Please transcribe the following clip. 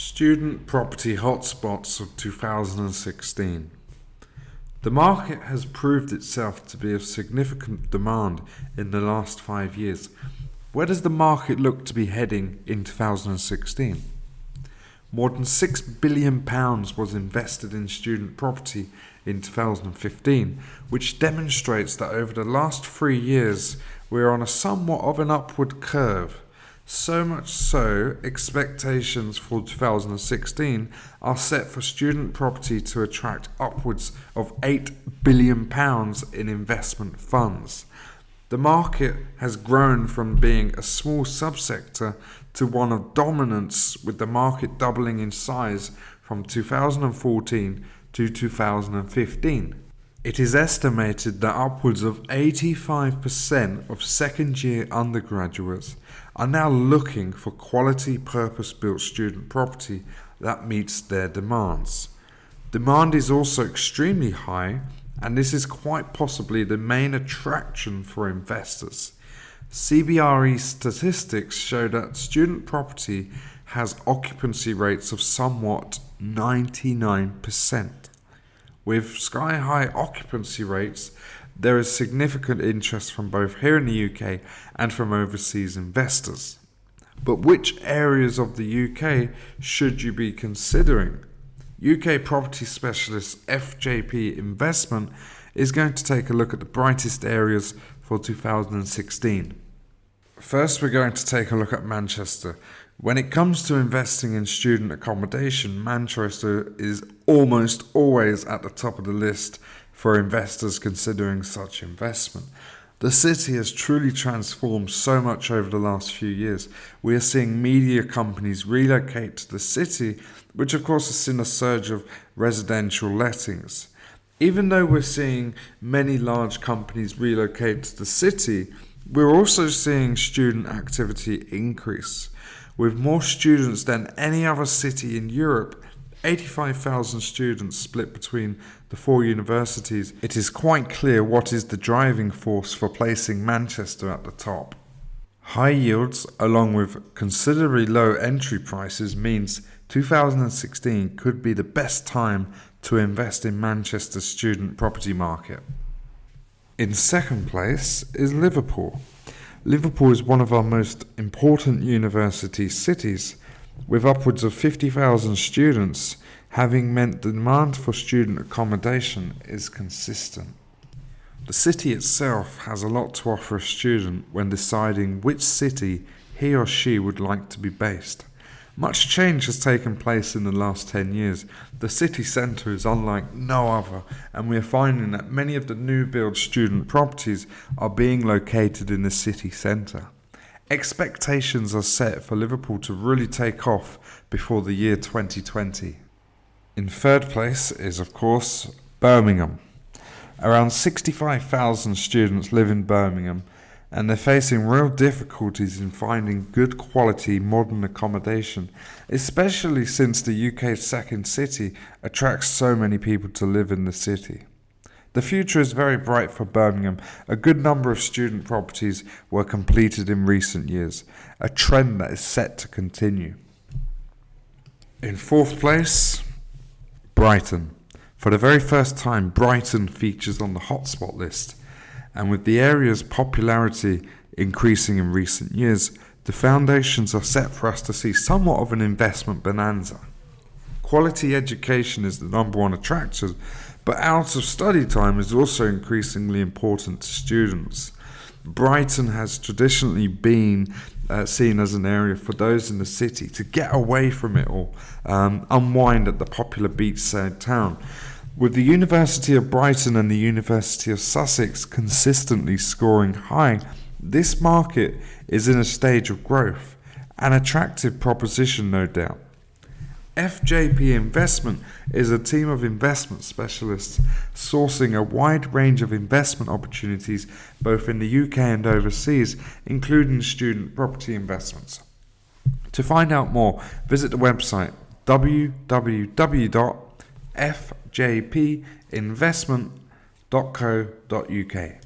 Student property hotspots of 2016. The market has proved itself to be of significant demand in the last 5 years. Where does the market look to be heading in 2016? More than £6 billion was invested in student property in 2015, which demonstrates that over the last 3 years we are on a somewhat of an upward curve. So much so, expectations for 2016 are set for student property to attract upwards of £8 billion in investment funds. The market has grown from being a small subsector to one of dominance, with the market doubling in size from 2014 to 2015. It is estimated that upwards of 85% of second-year undergraduates are now looking for quality purpose-built student property that meets their demands. Demand is also extremely high, and this is quite possibly the main attraction for investors. CBRE statistics show that student property has occupancy rates of somewhat 99%. With sky-high occupancy rates, there is significant interest from both here in the UK and from overseas investors. But which areas of the UK should you be considering? UK property specialist FJP Investment is going to take a look at the brightest areas for 2016. First, we're going to take a look at Manchester. When it comes to investing in student accommodation, Manchester is almost always at the top of the list for investors considering such investment. The city has truly transformed so much over the last few years. We are seeing media companies relocate to the city, which of course has seen a surge of residential lettings. Even though we're seeing many large companies relocate to the city, we're also seeing student activity increase. With more students than any other city in Europe, 85,000 students split between the 4 universities, it is quite clear what is the driving force for placing Manchester at the top. High yields, along with considerably low entry prices, means 2016 could be the best time to invest in Manchester's student property market. In second place is Liverpool. Liverpool is one of our most important university cities, with upwards of 50,000 students, having meant the demand for student accommodation is consistent. The city itself has a lot to offer a student when deciding which city he or she would like to be based. Much change has taken place in the last 10 years. The city centre is unlike no other, and we are finding that many of the new build student properties are being located in the city centre. Expectations are set for Liverpool to really take off before the year 2020. In third place is, of course, Birmingham. Around 65,000 students live in Birmingham, and they're facing real difficulties in finding good quality modern accommodation, especially since the UK's second city attracts so many people to live in the city. The future is very bright for Birmingham. A good number of student properties were completed in recent years, a trend that is set to continue. In fourth place, Brighton. For the very first time, Brighton features on the hotspot list, and with the area's popularity increasing in recent years, the foundations are set for us to see somewhat of an investment bonanza. Quality education is the number one attractor, but out of study time is also increasingly important to students. Brighton has traditionally been seen as an area for those in the city to get away from it all, unwind at the popular beachside town. With the University of Brighton and the University of Sussex consistently scoring high, this market is in a stage of growth, an attractive proposition no doubt. FJP Investment is a team of investment specialists sourcing a wide range of investment opportunities both in the UK and overseas, including student property investments. To find out more, visit the website www.fjpinvestment.co.uk.